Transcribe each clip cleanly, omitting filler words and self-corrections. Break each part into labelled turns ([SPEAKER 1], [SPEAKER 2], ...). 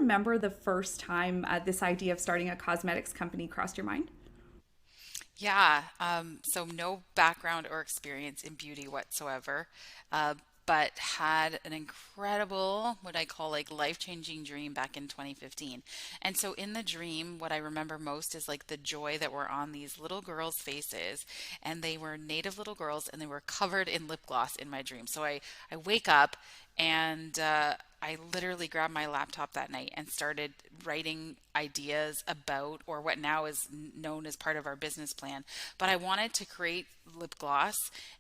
[SPEAKER 1] remember the first time this idea of starting a cosmetics company crossed your mind?
[SPEAKER 2] Yeah, so no background or experience in beauty whatsoever, uh, but had an incredible, what I call like life-changing dream back in 2015. And so in the dream, what I remember most is like the joy that were on these little girls' faces, and they were native little girls, and they were covered in lip gloss in my dream. So I wake up and I literally grabbed my laptop that night and started writing ideas about, or what now is known as part of our business plan. But I wanted to create lip gloss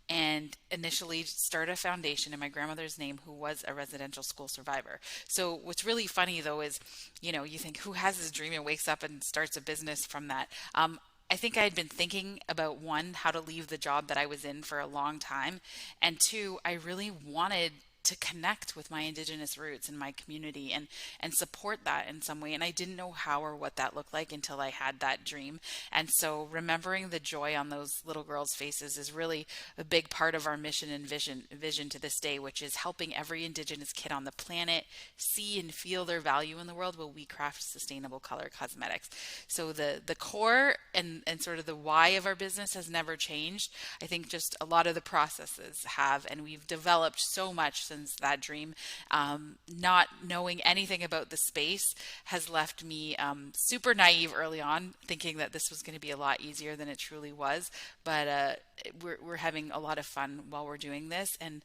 [SPEAKER 2] and initially start a foundation in my grandmother's name, who was a residential school survivor. So what's really funny though is, you think, who has this dream and wakes up and starts a business from that? I think I had been thinking about, one, how to leave the job that I was in for a long time, and two, I really wanted to connect with my Indigenous roots and my community and support that in some way. And I didn't know how or what that looked like until I had that dream. And so remembering the joy on those little girls' faces is really a big part of our mission and vision to this day, which is helping every Indigenous kid on the planet see and feel their value in the world while we craft sustainable color cosmetics. So the core and sort of the why of our business has never changed. I think just a lot of the processes have, and we've developed so much since that dream. Not knowing anything about the space has left me super naive early on, thinking that this was going to be a lot easier than it truly was. But we're having a lot of fun while we're doing this, and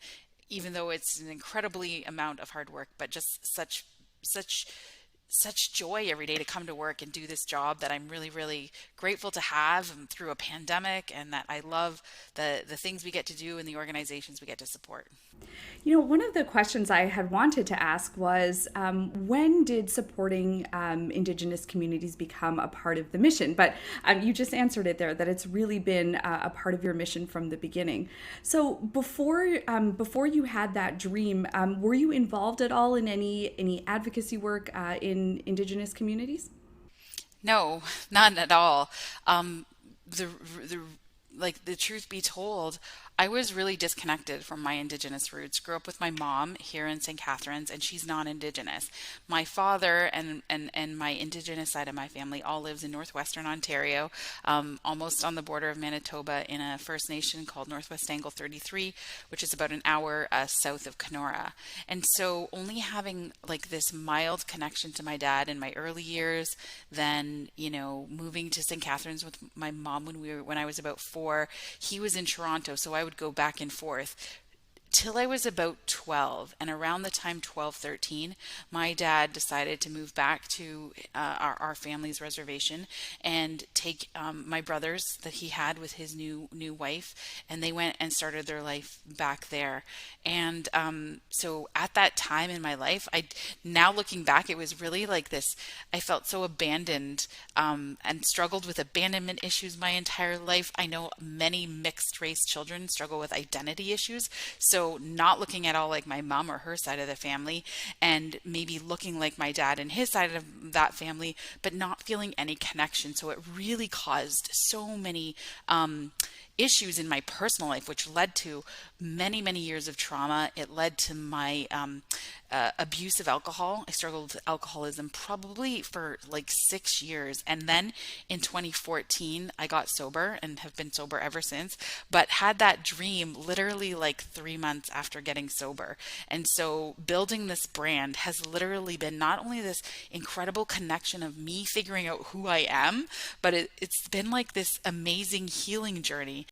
[SPEAKER 2] even though it's an incredibly amount of hard work, but just such such joy every day to come to work and do this job that I'm really, really grateful to have through a pandemic, and that I love the things we get to do and the organizations we get to support.
[SPEAKER 1] One of the questions I had wanted to ask was when did supporting Indigenous communities become a part of the mission? But you just answered it there, that it's really been a part of your mission from the beginning. So before you had that dream, were you involved at all in any advocacy work in Indigenous communities?
[SPEAKER 2] No, none at all. The the like the truth be told, I was really disconnected from my Indigenous roots. Grew up with my mom here in St. Catharines, and she's non-Indigenous. My father and my Indigenous side of my family all lives in northwestern Ontario, almost on the border of Manitoba, in a First Nation called Northwest Angle 33, which is about an hour south of Kenora. And so only having like this mild connection to my dad in my early years, then, moving to St. Catharines with my mom when I was about 4. He was in Toronto, so I would go back and forth till I was about 12. And around the time 12, 13, my dad decided to move back to our family's reservation and take my brothers that he had with his new wife, and they went and started their life back there. And so at that time in my life, now looking back, it was really like this. I felt so abandoned, and struggled with abandonment issues my entire life. I know many mixed race children struggle with identity issues. So not looking at all like my mom or her side of the family, and maybe looking like my dad and his side of that family, but not feeling any connection. So it really caused so many issues in my personal life, which led to many, many years of trauma. It led to my abuse of alcohol. I struggled with alcoholism probably for like 6 years. And then in 2014, I got sober and have been sober ever since, but had that dream literally like 3 months after getting sober. And so building this brand has literally been not only this incredible connection of me figuring out who I am, but it's been like this amazing healing journey